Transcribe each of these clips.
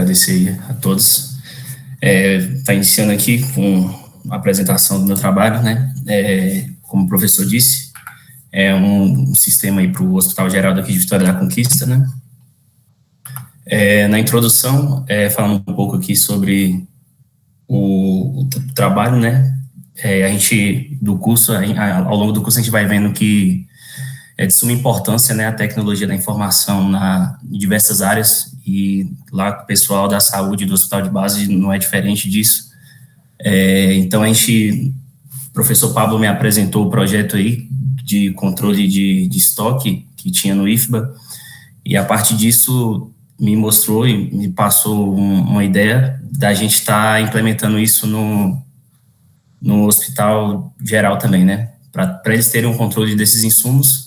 agradecer aí a todos. Tá iniciando aqui com a apresentação do meu trabalho, né? Como o professor disse, é um sistema aí para o Hospital Geral daqui de Vitória da Conquista, né? Na introdução, falando um pouco aqui sobre o trabalho, né? A gente, do curso, ao longo do curso, a gente vai vendo que é de suma importância, né, a tecnologia da informação em diversas áreas, e lá o pessoal da saúde do Hospital de Base não é diferente disso. Então, o professor Pablo me apresentou o projeto aí de controle de estoque que tinha no IFBA, e a partir disso me mostrou e me passou uma ideia da gente estar implementando isso no Hospital Geral também, né, para eles terem um controle desses insumos,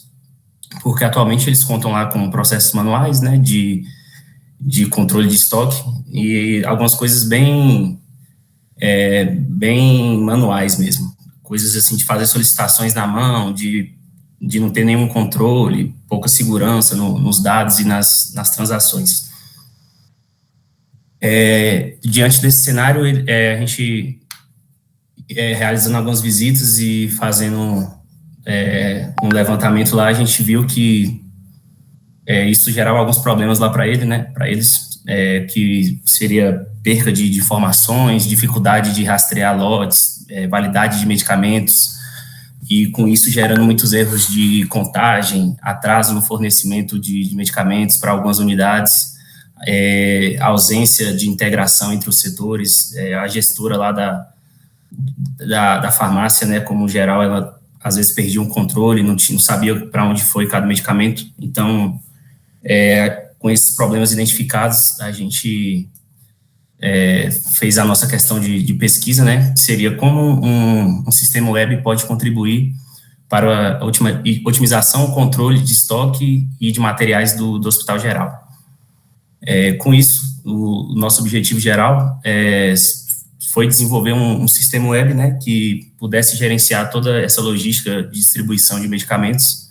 porque atualmente eles contam lá com processos manuais, né, de controle de estoque, e algumas coisas bem manuais mesmo, coisas assim de fazer solicitações na mão, de não ter nenhum controle, pouca segurança nos dados e nas transações. Diante desse cenário, a gente realizando algumas visitas e fazendo um levantamento lá, a gente viu que isso gerava alguns problemas lá para ele, né, para eles, que seria perca de informações, dificuldade de rastrear lotes, validade de medicamentos, e com isso gerando muitos erros de contagem, atraso no fornecimento de medicamentos para algumas unidades, ausência de integração entre os setores, a gestora lá da farmácia, né, como geral, ela às vezes perdia um controle, não sabia para onde foi cada medicamento. Então, com esses problemas identificados, a gente fez a nossa questão de pesquisa, né, que seria como um sistema web pode contribuir para a otimização, controle de estoque e de materiais do Hospital Geral. Com isso, o nosso objetivo geral foi desenvolver um sistema web, né, que pudesse gerenciar toda essa logística de distribuição de medicamentos,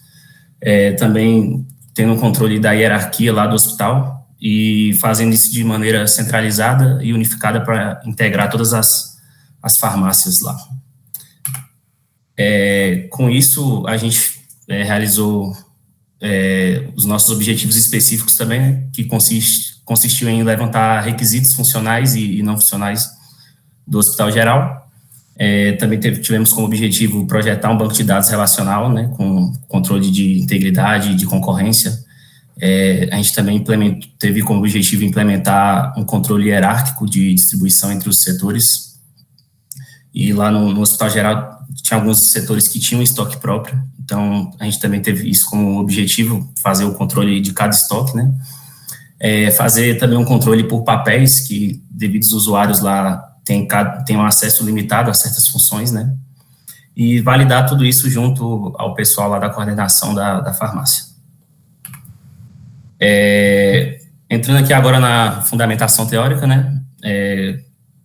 também tendo um controle da hierarquia lá do hospital e fazendo isso de maneira centralizada e unificada para integrar todas as farmácias lá. Com isso, a gente realizou os nossos objetivos específicos também, né, que consistiu em levantar requisitos funcionais e não funcionais do Hospital Geral. Também tivemos como objetivo projetar um banco de dados relacional, né, com controle de integridade e de concorrência. A gente também teve como objetivo implementar um controle hierárquico de distribuição entre os setores. E lá no Hospital Geral tinha alguns setores que tinham estoque próprio, então a gente também teve isso como objetivo, fazer o controle de cada estoque, né. Fazer também um controle por papéis, que devido aos usuários lá tem um acesso limitado a certas funções, né, e validar tudo isso junto ao pessoal lá da coordenação da farmácia. Entrando aqui agora na fundamentação teórica, né,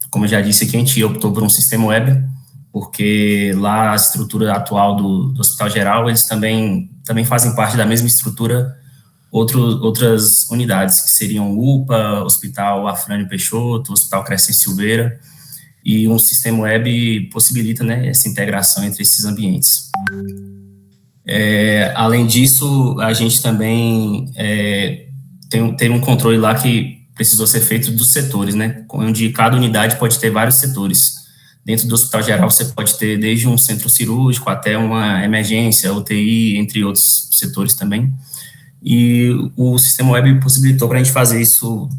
como eu já disse aqui, a gente optou por um sistema web, porque lá a estrutura atual do Hospital Geral, eles também fazem parte da mesma estrutura outras unidades, que seriam o UPA, Hospital Afrânio Peixoto, Hospital Crescente Silveira, e um sistema web possibilita, né, essa integração entre esses ambientes. Além disso, a gente também tem um controle lá que precisou ser feito dos setores, né, onde cada unidade pode ter vários setores. Dentro do Hospital Geral, você pode ter desde um centro cirúrgico até uma emergência, UTI, entre outros setores também. E o sistema web possibilitou para a gente fazer isso,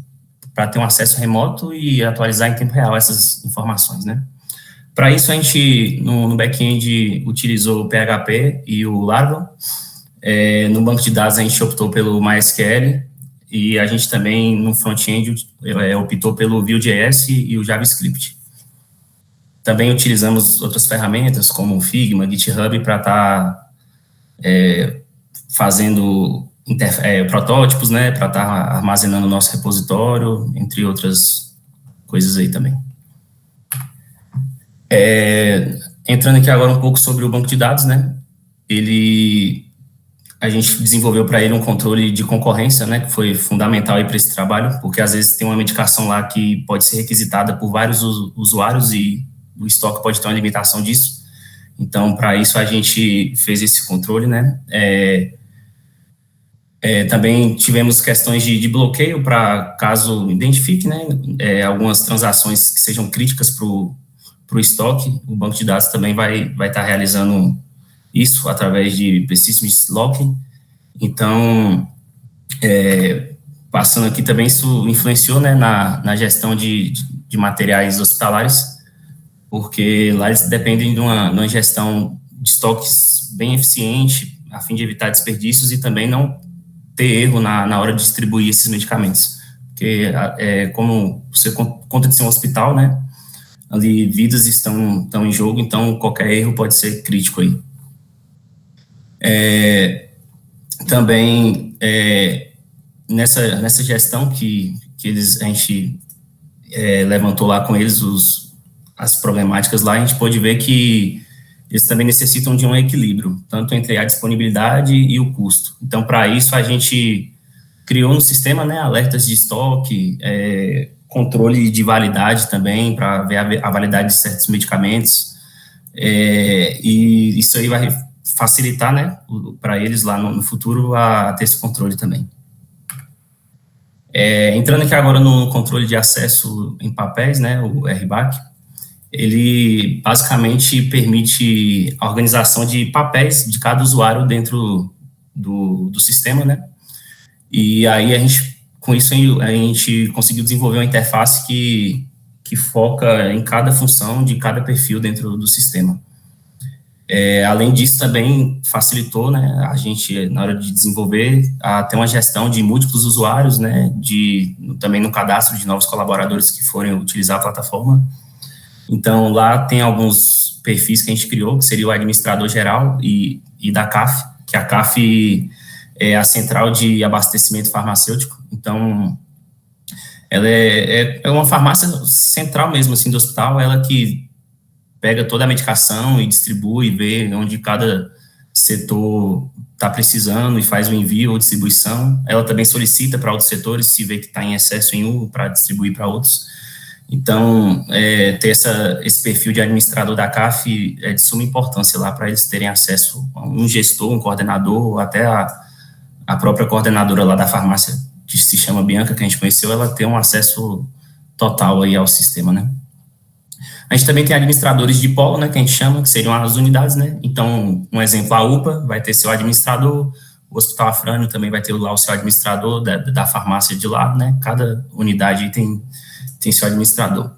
para ter um acesso remoto e atualizar em tempo real essas informações, né. Para isso, a gente, no back-end, utilizou o PHP e o Laravel. No banco de dados, a gente optou pelo MySQL, e a gente também, no front-end, optou pelo Vue.js e o JavaScript. Também utilizamos outras ferramentas, como o Figma, GitHub, para estar fazendo protótipos, né, para estar armazenando o nosso repositório, entre outras coisas aí também. Entrando aqui agora um pouco sobre o banco de dados, né, ele A gente desenvolveu para ele um controle de concorrência, né, que foi fundamental para esse trabalho, porque às vezes tem uma medicação lá que pode ser requisitada por vários usuários e o estoque pode ter uma limitação disso. Então, para isso, a gente fez esse controle, né. Também tivemos questões de bloqueio para caso identifique, né, algumas transações que sejam críticas para o estoque. O banco de dados também vai estar realizando isso através de persistence locking. Então, passando aqui também, isso influenciou, né, na gestão de materiais hospitalares, porque lá eles dependem de uma gestão de estoques bem eficiente, a fim de evitar desperdícios e também não ter erro na hora de distribuir esses medicamentos. Porque, como você conta de ser um hospital, né, ali vidas estão em jogo, então qualquer erro pode ser crítico aí. Também, nessa gestão que a gente levantou lá com eles as problemáticas lá, a gente pôde ver que eles também necessitam de um equilíbrio, tanto entre a disponibilidade e o custo. Então, para isso, a gente criou no sistema, né, alertas de estoque, controle de validade também, para ver a validade de certos medicamentos, e isso aí vai facilitar, né, para eles lá no futuro a ter esse controle também. Entrando aqui agora no controle de acesso em papéis, né, o RBAC, ele basicamente permite a organização de papéis de cada usuário dentro do sistema, né, e aí com isso a gente conseguiu desenvolver uma interface que foca em cada função de cada perfil dentro do sistema. Além disso, também facilitou, né, a gente, na hora de desenvolver, a ter uma gestão de múltiplos usuários, né, também no cadastro de novos colaboradores que forem utilizar a plataforma. Então, lá tem alguns perfis que a gente criou, que seria o administrador geral e da CAF, que a CAF é a Central de Abastecimento Farmacêutico. Então, ela é uma farmácia central mesmo, assim, do hospital, ela que pega toda a medicação e distribui, vê onde cada setor está precisando e faz o envio ou distribuição. Ela também solicita para outros setores, se vê que está em excesso em um, para distribuir para outros. Então, ter esse perfil de administrador da CAF é de suma importância lá para eles terem acesso a um gestor, um coordenador, ou até a própria coordenadora lá da farmácia, que se chama Bianca, que a gente conheceu, ela tem um acesso total aí ao sistema, né? A gente também tem administradores de polo, né, que a gente chama, que seriam as unidades, né? Então, um exemplo, a UPA vai ter seu administrador, o Hospital Afrânio também vai ter lá o seu administrador da farmácia de lá, né? Cada unidade tem seu administrador.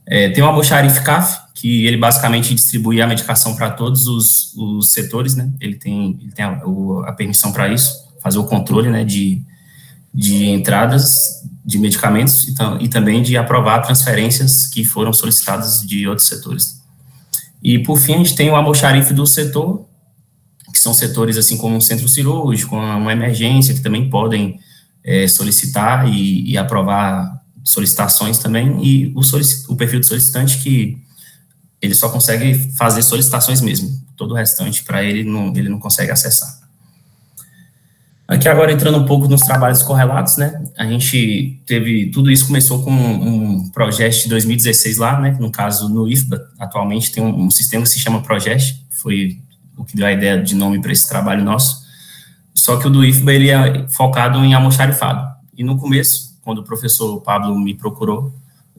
Tem o almoxarife CAF, que ele basicamente distribui a medicação para todos os setores, né? Ele tem a permissão para isso, fazer o controle, né, de entradas de medicamentos e também de aprovar transferências que foram solicitadas de outros setores. E, por fim, a gente tem o almoxarife do setor, que são setores assim como um centro cirúrgico, uma emergência, que também podem solicitar e aprovar solicitações também, e o perfil do solicitante, que ele só consegue fazer solicitações mesmo, todo o restante, para ele não consegue acessar. Aqui agora entrando um pouco nos trabalhos correlatos, né, a gente tudo isso começou com um Progest de 2016 lá, né, no caso no IFBA, atualmente tem um sistema que se chama Progest, foi o que deu a ideia de nome para esse trabalho nosso, só que o do IFBA ele é focado em almoxarifado, e no começo, quando o professor Pablo me procurou,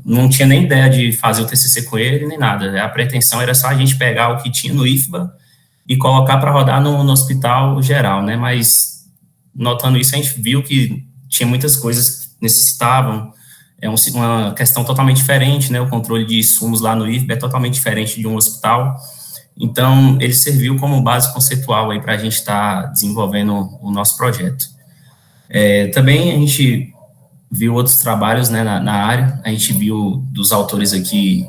não tinha nem ideia de fazer o TCC com ele, nem nada, a pretensão era só a gente pegar o que tinha no IFBA e colocar para rodar no hospital geral, né, mas notando isso, a gente viu que tinha muitas coisas que necessitavam, uma questão totalmente diferente, né, o controle de insumos lá no IFBA é totalmente diferente de um hospital, então ele serviu como base conceitual aí para a gente estar desenvolvendo o nosso projeto. Também a gente viu outros trabalhos, né, na área, a gente viu dos autores aqui,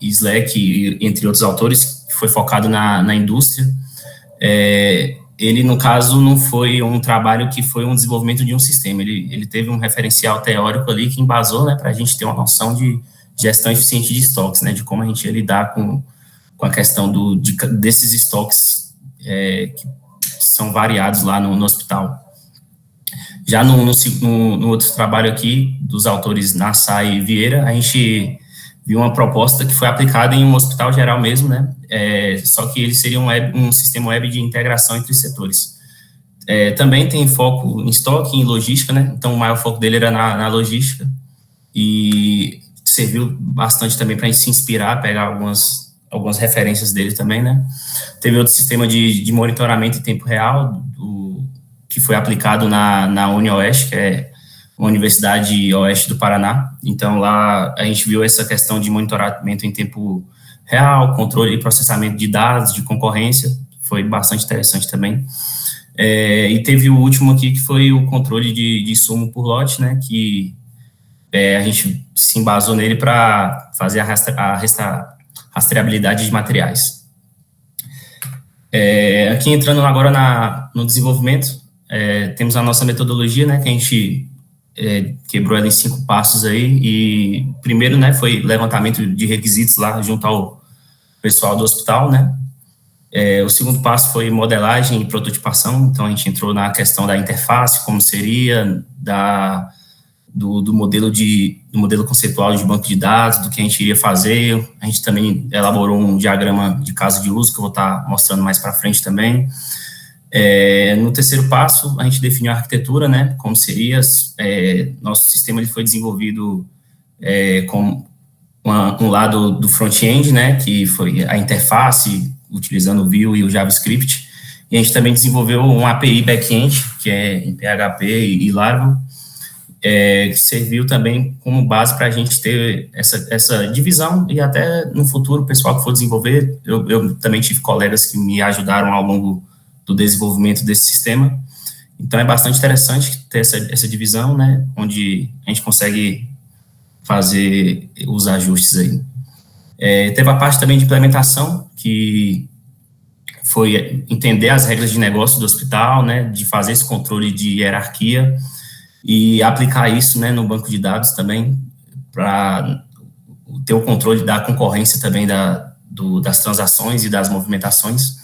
Slack, entre outros autores, que foi focado na indústria. Ele, no caso, não foi um trabalho que foi um desenvolvimento de um sistema, ele teve um referencial teórico ali que embasou, né, para a gente ter uma noção de gestão eficiente de estoques, né, de como a gente ia lidar com a questão desses estoques que são variados lá no hospital. Já no outro trabalho aqui, dos autores Nassar e Vieira, a gente viu uma proposta que foi aplicada em um hospital geral mesmo, né? Só que ele seria um sistema web de integração entre setores. Também tem foco em estoque e em logística, né? Então, o maior foco dele era na logística, e serviu bastante também para a gente se inspirar, pegar algumas referências dele também, né? Teve outro sistema de monitoramento em tempo real, que foi aplicado na UniOeste, que é a Universidade Oeste do Paraná. Então, lá a gente viu essa questão de monitoramento em tempo real, controle e processamento de dados, de concorrência, foi bastante interessante também. E teve o último aqui, que foi o controle de insumo por lote, né, que a gente se embasou nele para fazer a rastreabilidade de materiais. Aqui entrando agora no desenvolvimento, temos a nossa metodologia, né, que a gente quebrou ela em 5 passos aí, e primeiro, né, foi levantamento de requisitos lá junto ao pessoal do hospital, né. O segundo passo foi modelagem e prototipação, então a gente entrou na questão da interface, como seria, do modelo conceitual de banco de dados, do que a gente iria fazer. A gente também elaborou um diagrama de caso de uso, que eu vou estar mostrando mais para frente também. No terceiro passo, a gente definiu a arquitetura, né, como seria. Nosso sistema ele foi desenvolvido com um lado do front-end, né, que foi a interface, utilizando o Vue e o JavaScript, e a gente também desenvolveu um API back-end, que é em PHP e Laravel, que serviu também como base para a gente ter essa divisão, e até no futuro, o pessoal que for desenvolver, eu também tive colegas que me ajudaram ao longo do desenvolvimento desse sistema. Então, é bastante interessante ter essa divisão, né, onde a gente consegue fazer os ajustes aí. Teve a parte também de implementação, que foi entender as regras de negócio do hospital, né, de fazer esse controle de hierarquia e aplicar isso, né, no banco de dados também, para ter o controle da concorrência também das transações e das movimentações.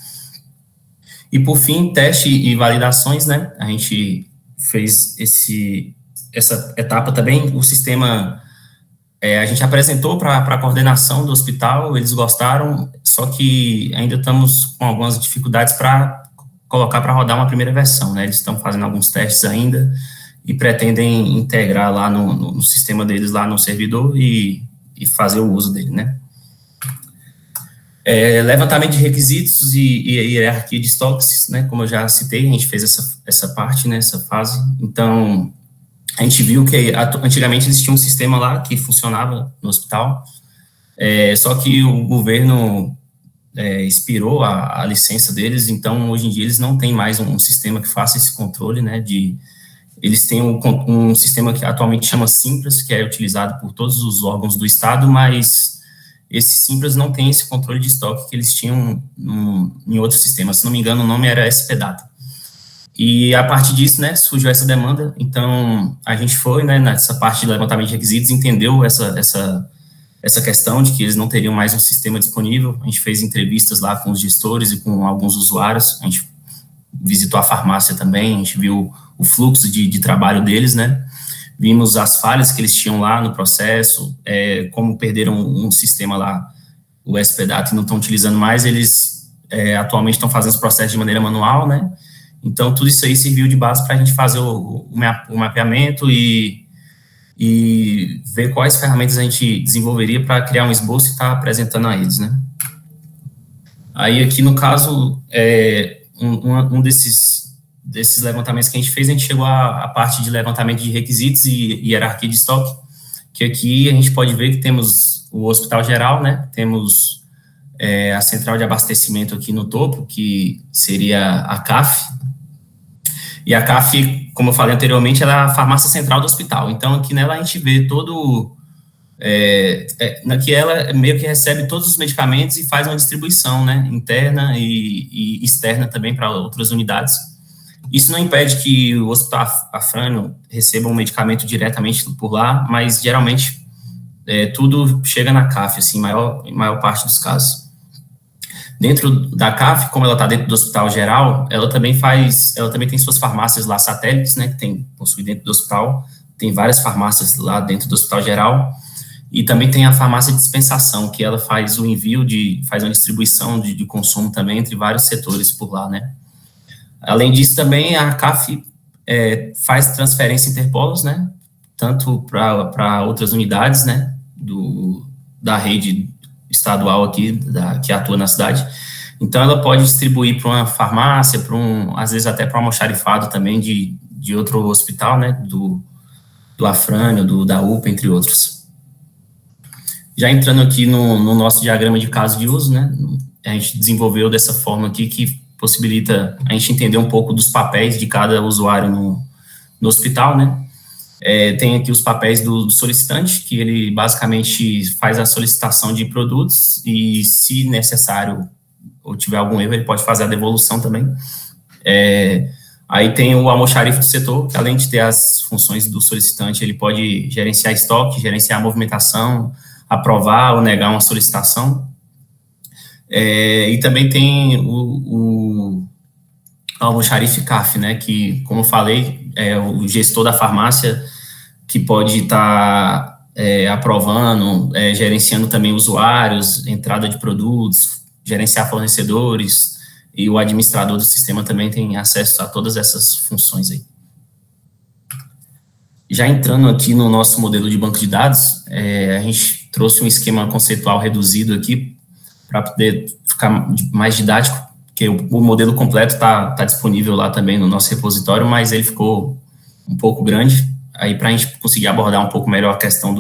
E, por fim, teste e validações, né, a gente fez essa etapa também. O sistema a gente apresentou para a coordenação do hospital, eles gostaram, só que ainda estamos com algumas dificuldades para colocar para rodar uma primeira versão, né? Eles estão fazendo alguns testes ainda e pretendem integrar lá no sistema deles, lá no servidor, e fazer o uso dele, né? Levantamento de requisitos e hierarquia de estoques, né? Como eu já citei, a gente fez essa parte, né? Essa fase. Então, a gente viu que antigamente existia um sistema lá que funcionava no hospital, só que o governo expirou a licença deles, então hoje em dia eles não têm mais um sistema que faça esse controle, né, eles têm um sistema que atualmente chama Simples, que é utilizado por todos os órgãos do Estado, mas esse Simples não tem esse controle de estoque que eles tinham em outro sistema. Se não me engano, o nome era SP-Data. E a partir disso, né, surgiu essa demanda. Então a gente foi, né, nessa parte de levantamento de requisitos, entendeu essa questão de que eles não teriam mais um sistema disponível. A gente fez entrevistas lá com os gestores e com alguns usuários, a gente visitou a farmácia também, a gente viu o fluxo de trabalho deles, né, vimos as falhas que eles tinham lá no processo, como perderam um sistema lá, o SP-Data, e não estão utilizando mais. Eles atualmente estão fazendo os processos de maneira manual, né. Então, tudo isso aí serviu de base para a gente fazer o mapeamento e ver quais ferramentas a gente desenvolveria para criar um esboço e estar apresentando a eles, né. Aí, aqui, no caso, um desses levantamentos que a gente fez, a gente chegou à parte de levantamento de requisitos e hierarquia de estoque, que aqui a gente pode ver que temos o hospital geral, né, temos a central de abastecimento aqui no topo, que seria a CAF. E a CAF, como eu falei anteriormente, ela é a farmácia central do hospital. Então, aqui nela a gente vê que ela meio que recebe todos os medicamentos e faz uma distribuição, né, interna e externa também para outras unidades. Isso não impede que o Hospital Afrânio receba um medicamento diretamente por lá, mas geralmente tudo chega na CAF, assim, em maior parte dos casos. Dentro da CAF, como ela está dentro do Hospital Geral, ela também tem suas farmácias lá satélites, né, que possui dentro do hospital, tem várias farmácias lá dentro do Hospital Geral, e também tem a farmácia de dispensação, que ela faz o envio, faz uma distribuição de consumo também entre vários setores por lá, né. Além disso, também a CAF faz transferência interpolos, né, tanto para outras unidades, né, da rede estadual aqui, que atua na cidade. Então, ela pode distribuir para uma farmácia, às vezes até para um almoxarifado também de outro hospital, né, do Afrânio, da UPA, entre outros. Já entrando aqui no nosso diagrama de caso de uso, né, a gente desenvolveu dessa forma aqui que possibilita a gente entender um pouco dos papéis de cada usuário no hospital, né. Tem aqui os papéis do solicitante, que ele basicamente faz a solicitação de produtos e, se necessário ou tiver algum erro, ele pode fazer a devolução também. Aí tem o almoxarife do setor, que além de ter as funções do solicitante, ele pode gerenciar estoque, gerenciar a movimentação, aprovar ou negar uma solicitação. E também tem o almoxarife CAF, né, que, como eu falei, é o gestor da farmácia que pode estar aprovando, gerenciando também usuários, entrada de produtos, gerenciar fornecedores, e o administrador do sistema também tem acesso a todas essas funções aí. Já entrando aqui no nosso modelo de banco de dados, a gente trouxe um esquema conceitual reduzido aqui para poder ficar mais didático, porque o modelo completo está disponível lá também no nosso repositório, mas ele ficou um pouco grande. Aí, para a gente conseguir abordar um pouco melhor a questão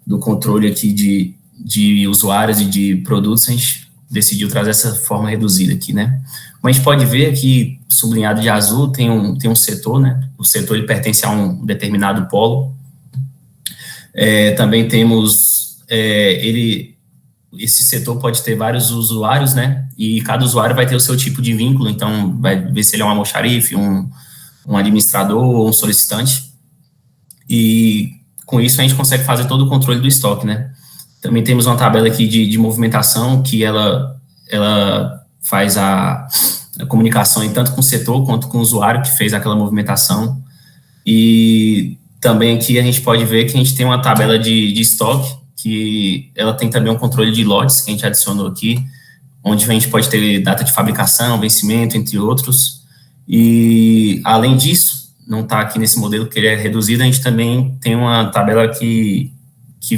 do controle aqui de usuários e de produtos, a gente decidiu trazer essa forma reduzida aqui, né. Como a gente pode ver aqui, sublinhado de azul, tem um setor, né, o setor ele pertence a um determinado polo. Também temos, esse setor pode ter vários usuários, né, e cada usuário vai ter o seu tipo de vínculo, então vai ver se ele é um almoxarife, um administrador ou um solicitante. E com isso a gente consegue fazer todo o controle do estoque, né. Também temos uma tabela aqui de movimentação, que ela faz a comunicação tanto com o setor quanto com o usuário que fez aquela movimentação. E também aqui a gente pode ver que a gente tem uma tabela de estoque, que ela tem também um controle de lotes, que a gente adicionou aqui, onde a gente pode ter data de fabricação, vencimento, entre outros. E, além disso, não está aqui nesse modelo porque ele é reduzido, a gente também tem uma tabela que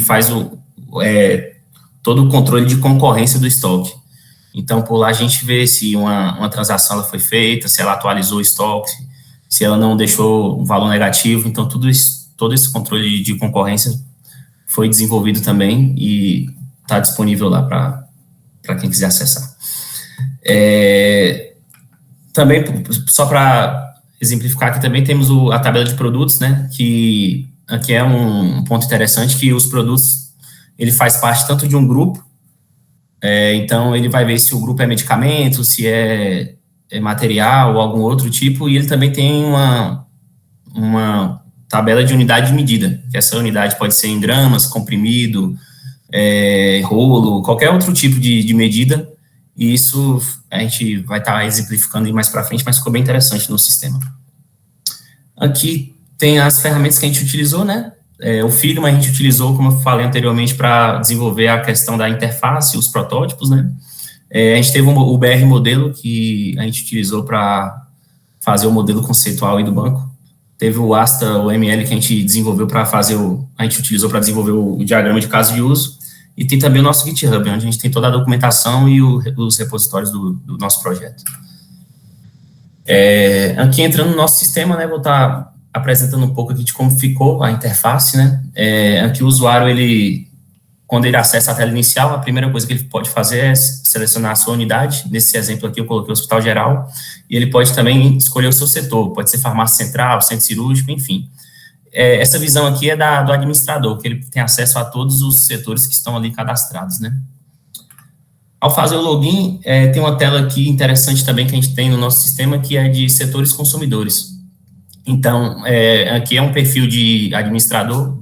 faz todo o controle de concorrência do estoque. Então, por lá a gente vê se uma transação ela foi feita, se ela atualizou o estoque, se ela não deixou um valor negativo. Então, todo esse controle de concorrência foi desenvolvido também e está disponível lá para quem quiser acessar. Também, só para exemplificar aqui, também temos a tabela de produtos, né, que aqui é um ponto interessante, que os produtos, ele faz parte tanto de um grupo, então ele vai ver se o grupo é medicamento, se é material ou algum outro tipo, e ele também tem uma tabela de unidade de medida, que essa unidade pode ser em gramas, comprimido, rolo, qualquer outro tipo de medida, e isso a gente vai estar exemplificando aí mais para frente, mas ficou bem interessante no sistema. Aqui tem as ferramentas que a gente utilizou, né? O Figma a gente utilizou, como eu falei anteriormente, para desenvolver a questão da interface, os protótipos, né? A gente teve o BR modelo, que a gente utilizou para fazer o modelo conceitual aí do banco. Teve o Asta, o ML, que a gente desenvolveu a gente utilizou para desenvolver o diagrama de caso de uso. E tem também o nosso GitHub, onde a gente tem toda a documentação e os repositórios do nosso projeto. Aqui entrando no nosso sistema, né, vou estar apresentando um pouco aqui de como ficou a interface, né. Aqui o usuário, quando ele acessa a tela inicial, a primeira coisa que ele pode fazer é selecionar a sua unidade. Nesse exemplo aqui eu coloquei o Hospital Geral, e ele pode também escolher o seu setor, pode ser farmácia central, centro cirúrgico, enfim. Essa visão aqui é do administrador, que ele tem acesso a todos os setores que estão ali cadastrados, né. Ao fazer o login, tem uma tela aqui interessante também que a gente tem no nosso sistema, que é de setores consumidores. Então, aqui é um perfil de administrador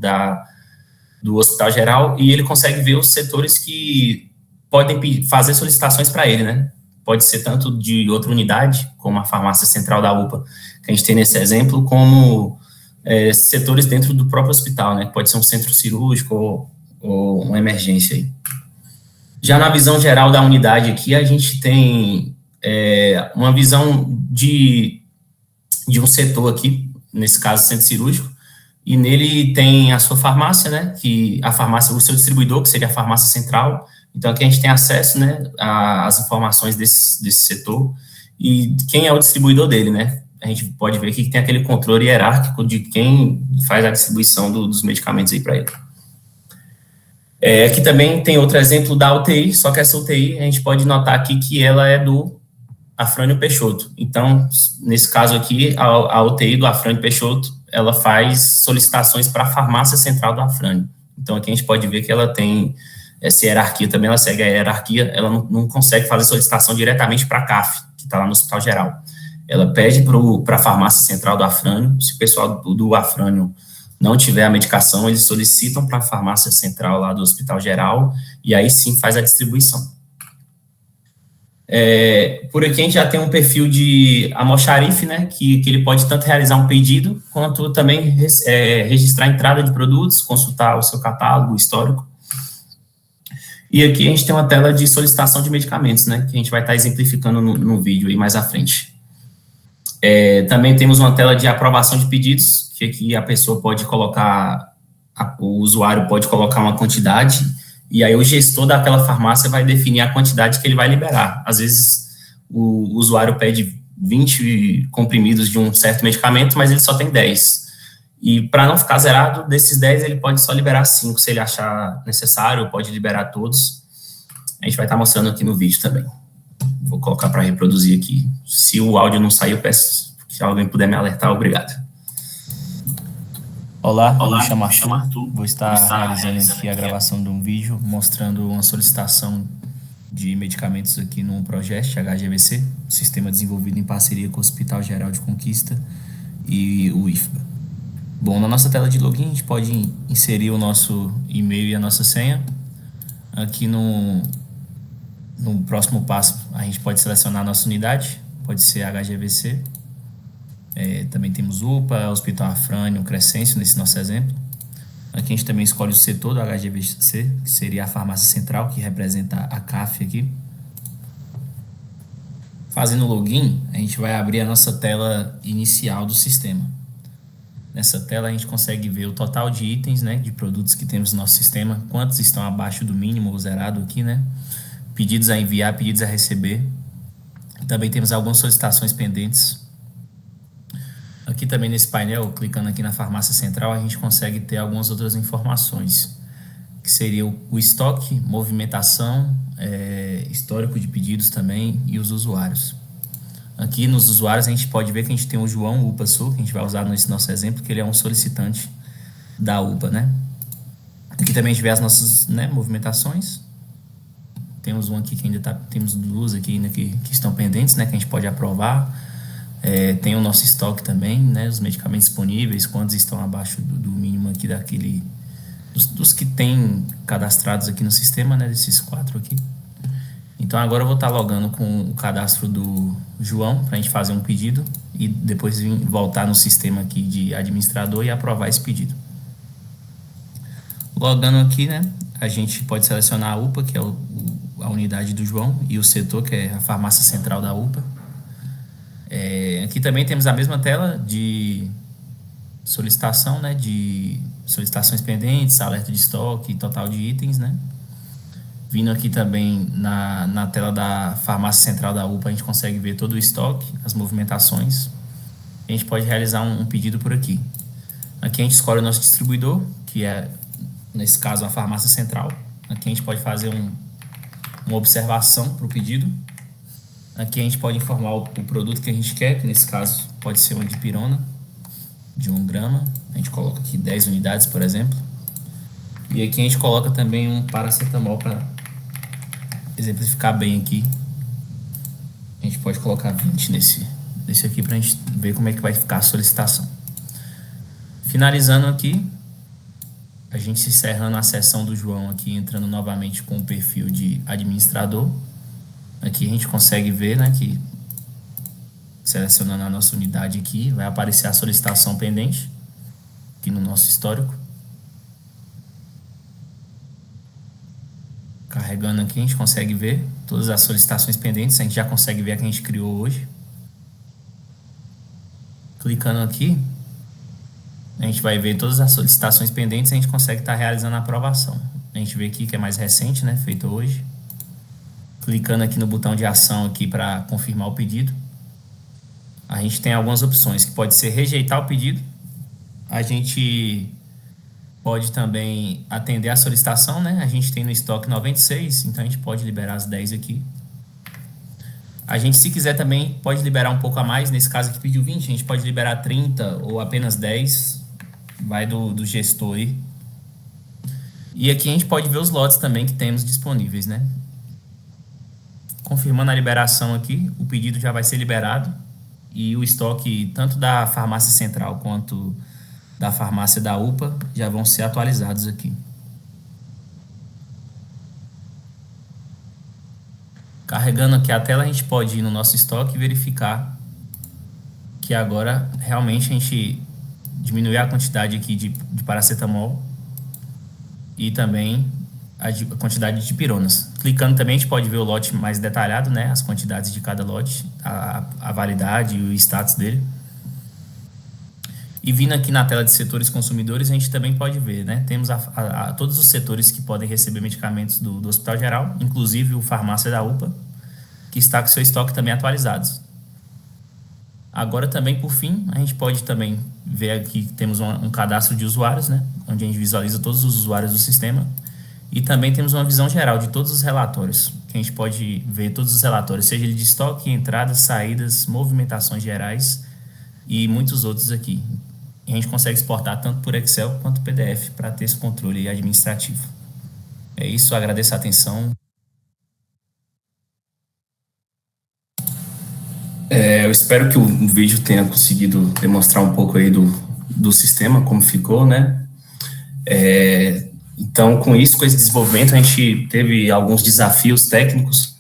do Hospital Geral, e ele consegue ver os setores que podem fazer solicitações para ele, né? Pode ser tanto de outra unidade, como a farmácia central da UPA, que a gente tem nesse exemplo, como setores dentro do próprio hospital, né? Pode ser um centro cirúrgico ou uma emergência aí. Já na visão geral da unidade aqui, a gente tem uma visão de um setor aqui, nesse caso, centro cirúrgico, e nele tem a sua farmácia, né, que a farmácia, o seu distribuidor, que seria a farmácia central. Então, aqui a gente tem acesso, né, às informações desse setor e quem é o distribuidor dele, né. A gente pode ver aqui que tem aquele controle hierárquico de quem faz a distribuição dos medicamentos aí para ele. Aqui também tem outro exemplo da UTI, só que essa UTI a gente pode notar aqui que ela é do Afrânio Peixoto. Então, nesse caso aqui, a UTI do Afrânio Peixoto, ela faz solicitações para a farmácia central do Afrânio. Então, aqui a gente pode ver que ela tem essa hierarquia também, ela segue a hierarquia, ela não consegue fazer solicitação diretamente para a CAF, que está lá no Hospital Geral. Ela pede para a farmácia central do Afrânio, se o pessoal do Afrânio não tiver a medicação, eles solicitam para a farmácia central lá do Hospital Geral, e aí sim faz a distribuição. Por aqui a gente já tem um perfil de almoxarife, né, que ele pode tanto realizar um pedido, quanto também registrar a entrada de produtos, consultar o seu catálogo histórico. E aqui a gente tem uma tela de solicitação de medicamentos, né, que a gente vai estar exemplificando no vídeo aí mais à frente. Também temos uma tela de aprovação de pedidos, que aqui a pessoa pode colocar, o usuário pode colocar uma quantidade, e aí o gestor daquela farmácia vai definir a quantidade que ele vai liberar. Às vezes o usuário pede 20 comprimidos de um certo medicamento, mas ele só tem 10. E para não ficar zerado, desses 10 ele pode só liberar 5, se ele achar necessário, pode liberar todos. A gente vai estar mostrando aqui no vídeo também. Vou colocar para reproduzir aqui. Se o áudio não sair, eu peço que alguém puder me alertar, obrigado. Olá, me chamo Arthur. Vou estar realizando aqui a gravação de um vídeo mostrando uma solicitação de medicamentos aqui no projeto HGVC, sistema desenvolvido em parceria com o Hospital Geral de Conquista e o IFBA. Bom, na nossa tela de login a gente pode inserir o nosso e-mail e a nossa senha. Aqui no próximo passo a gente pode selecionar a nossa unidade, pode ser HGVC. Também temos UPA, Hospital Afrânio, Crescêncio, nesse nosso exemplo. Aqui a gente também escolhe o setor do HGVC, que seria a farmácia central, que representa a CAF aqui. Fazendo o login, a gente vai abrir a nossa tela inicial do sistema. Nessa tela a gente consegue ver o total de itens, né, de produtos que temos no nosso sistema, quantos estão abaixo do mínimo ou zerado aqui, né? Pedidos a enviar, pedidos a receber. Também temos algumas solicitações pendentes. Aqui também nesse painel, clicando aqui na farmácia central, a gente consegue ter algumas outras informações, que seria o estoque, movimentação, histórico de pedidos também e os usuários. Aqui nos usuários a gente pode ver que a gente tem o João UPA Sul, que a gente vai usar nesse nosso exemplo, que ele é um solicitante da UPA, né? Aqui também a gente vê as nossas, né, movimentações. Temos um aqui que ainda temos duas aqui ainda que estão pendentes, né, que a gente pode aprovar. Tem o nosso estoque também, né, os medicamentos disponíveis, quantos estão abaixo do mínimo aqui dos que tem cadastrados aqui no sistema, né, desses 4 aqui. Então agora eu vou estar logando com o cadastro do João para a gente fazer um pedido e depois voltar no sistema aqui de administrador e aprovar esse pedido. Logando aqui, né, a gente pode selecionar a UPA, que é a unidade do João, e o setor, que é a farmácia central da UPA. Aqui também temos a mesma tela de solicitação, né, de solicitações pendentes, alerta de estoque, total de itens, né. Vindo aqui também na tela da farmácia central da UPA, a gente consegue ver todo o estoque, as movimentações. A gente pode realizar um pedido por aqui. Aqui a gente escolhe o nosso distribuidor, que é, nesse caso, a farmácia central. Aqui a gente pode fazer uma observação para o pedido. Aqui a gente pode informar o produto que a gente quer, que nesse caso pode ser uma dipirona de 1 grama. A gente coloca aqui 10 unidades, por exemplo. E aqui a gente coloca também um paracetamol para exemplificar bem aqui. A gente pode colocar 20 nesse aqui para a gente ver como é que vai ficar a solicitação. Finalizando aqui, A gente encerrando a sessão do João aqui, entrando novamente com o perfil de administrador. Aqui a gente consegue ver, né, que selecionando a nossa unidade aqui, vai aparecer a solicitação pendente aqui no nosso histórico. Carregando aqui, a gente consegue ver todas as solicitações pendentes. A gente já consegue ver a que a gente criou hoje. Clicando aqui, a gente vai ver todas as solicitações pendentes e a gente consegue estar realizando a aprovação. A gente vê aqui que é mais recente, né, feito hoje. Clicando aqui no botão de ação aqui para confirmar o pedido. A gente tem algumas opções, que pode ser rejeitar o pedido. A gente pode também atender a solicitação, né? A gente tem no estoque 96, então a gente pode liberar as 10 aqui. A gente, se quiser também, pode liberar um pouco a mais. Nesse caso aqui pediu 20, a gente pode liberar 30 ou apenas 10. Vai do gestor aí. E aqui a gente pode ver os lotes também que temos disponíveis, né? Confirmando a liberação aqui, o pedido já vai ser liberado. E o estoque, tanto da farmácia central quanto da farmácia da UPA, já vão ser atualizados aqui. Carregando aqui a tela, a gente pode ir no nosso estoque e verificar que agora realmente a gente diminuiu a quantidade aqui de paracetamol e também a quantidade de dipironas. Clicando também a gente pode ver o lote mais detalhado, né? As quantidades de cada lote, a validade e o status dele. E vindo aqui na tela de setores consumidores, a gente também pode ver, né? Temos todos os setores que podem receber medicamentos do Hospital Geral, inclusive o farmácia da UPA, que está com seu estoque também atualizados. Agora também, por fim, a gente pode também ver aqui que temos um cadastro de usuários, né? Onde a gente visualiza todos os usuários do sistema. E também temos uma visão geral de todos os relatórios, que a gente pode ver todos os relatórios, seja ele de estoque, entradas, saídas, movimentações gerais e muitos outros aqui. E a gente consegue exportar tanto por Excel quanto PDF para ter esse controle administrativo. É isso, agradeço a atenção. Eu espero que o vídeo tenha conseguido demonstrar um pouco aí do sistema, como ficou, né? Então, com isso, com esse desenvolvimento, a gente teve alguns desafios técnicos,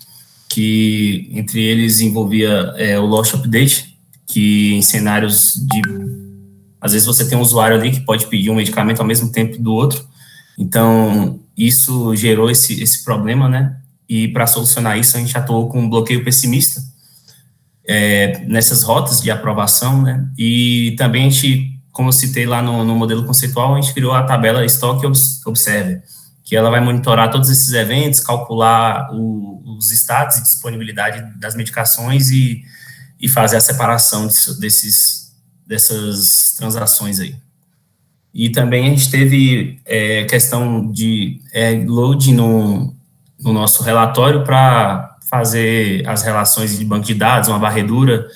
que entre eles envolvia o loss update, que em cenários de... Às vezes você tem um usuário ali que pode pedir um medicamento ao mesmo tempo do outro, então isso gerou esse problema, né? E para solucionar isso, a gente atuou com um bloqueio pessimista nessas rotas de aprovação, né? E também a gente, como eu citei lá no modelo conceitual, a gente criou a tabela Stock Observer, que ela vai monitorar todos esses eventos, calcular os status e disponibilidade das medicações e fazer a separação dessas transações aí. E também a gente teve questão de load no nosso relatório para fazer as relações de banco de dados, uma varredura,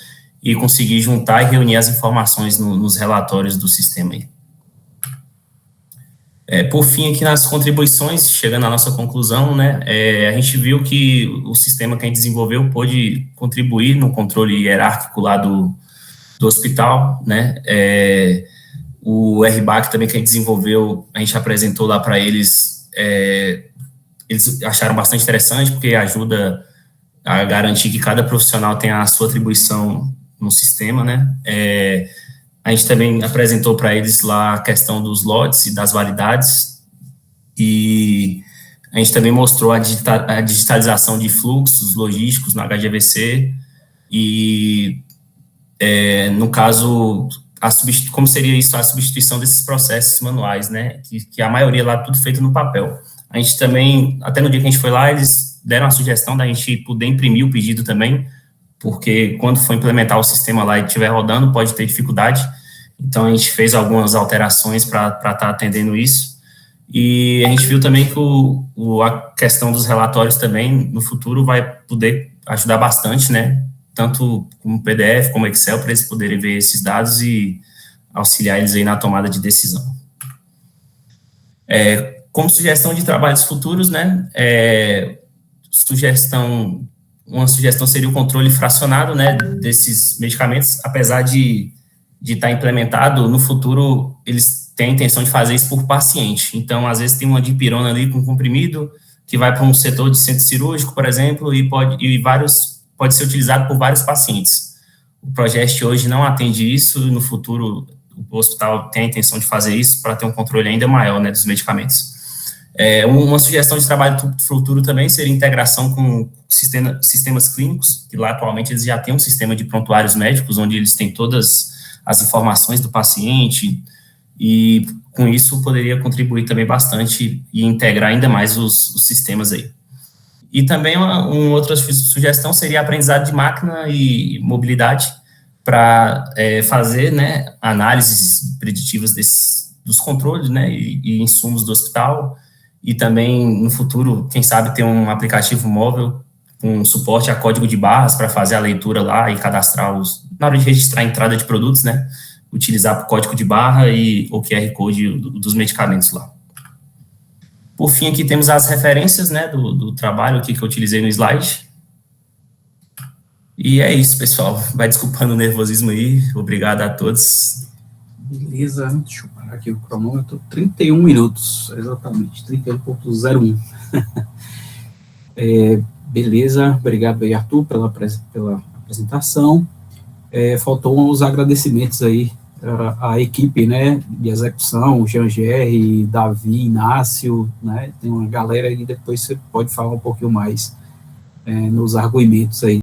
e conseguir juntar e reunir as informações nos relatórios do sistema aí. Por fim, aqui nas contribuições, chegando à nossa conclusão, né, a gente viu que o sistema que a gente desenvolveu pôde contribuir no controle hierárquico lá do hospital, né, o RBAC também que a gente desenvolveu, a gente apresentou lá para eles, eles acharam bastante interessante, porque ajuda a garantir que cada profissional tenha a sua atribuição no sistema, né, a gente também apresentou para eles lá a questão dos lotes e das validades, e a gente também mostrou a digitalização de fluxos logísticos no HGVC, e no caso, como seria isso, a substituição desses processos manuais, né, que a maioria lá tudo feito no papel. A gente também, até no dia que a gente foi lá, eles deram a sugestão da gente poder imprimir o pedido também, porque quando for implementar o sistema lá e estiver rodando, pode ter dificuldade, então a gente fez algumas alterações para estar atendendo isso, e a gente viu também que a questão dos relatórios também, no futuro, vai poder ajudar bastante, né, tanto como PDF, como Excel, para eles poderem ver esses dados e auxiliar eles aí na tomada de decisão. Como sugestão de trabalhos futuros, né, uma sugestão seria o controle fracionado, né, desses medicamentos, apesar de estar implementado, no futuro eles tem a intenção de fazer isso por paciente. Então, às vezes, tem uma dipirona ali com comprimido, que vai para um setor de centro cirúrgico, por exemplo, e pode ser utilizado por vários pacientes. O Progest hoje não atende isso, e no futuro o hospital tem a intenção de fazer isso para ter um controle ainda maior, né, dos medicamentos. Uma sugestão de trabalho futuro também seria integração com sistemas clínicos, que lá atualmente eles já têm um sistema de prontuários médicos, onde eles têm todas as informações do paciente, e com isso poderia contribuir também bastante e integrar ainda mais os sistemas aí. E também uma outra sugestão seria aprendizado de máquina e mobilidade para fazer, né, análises preditivas dos controles, né, e insumos do hospital, e também no futuro, quem sabe, ter um aplicativo móvel com suporte a código de barras para fazer a leitura lá e cadastrar na hora de registrar a entrada de produtos, né, utilizar o código de barra e o QR Code dos medicamentos lá. Por fim, aqui temos as referências, né, do trabalho aqui que eu utilizei no slide. E é isso, pessoal. Vai desculpando o nervosismo aí. Obrigado a todos. Beleza. Deixa eu parar aqui o cronômetro. 31 minutos, exatamente. 31.01. Beleza. Obrigado aí, Arthur, pela apresentação. Faltou os agradecimentos aí a equipe, né, de execução, o Jean-Gerry, Davi, Inácio, né, tem uma galera aí, depois você pode falar um pouquinho mais nos argumentos aí.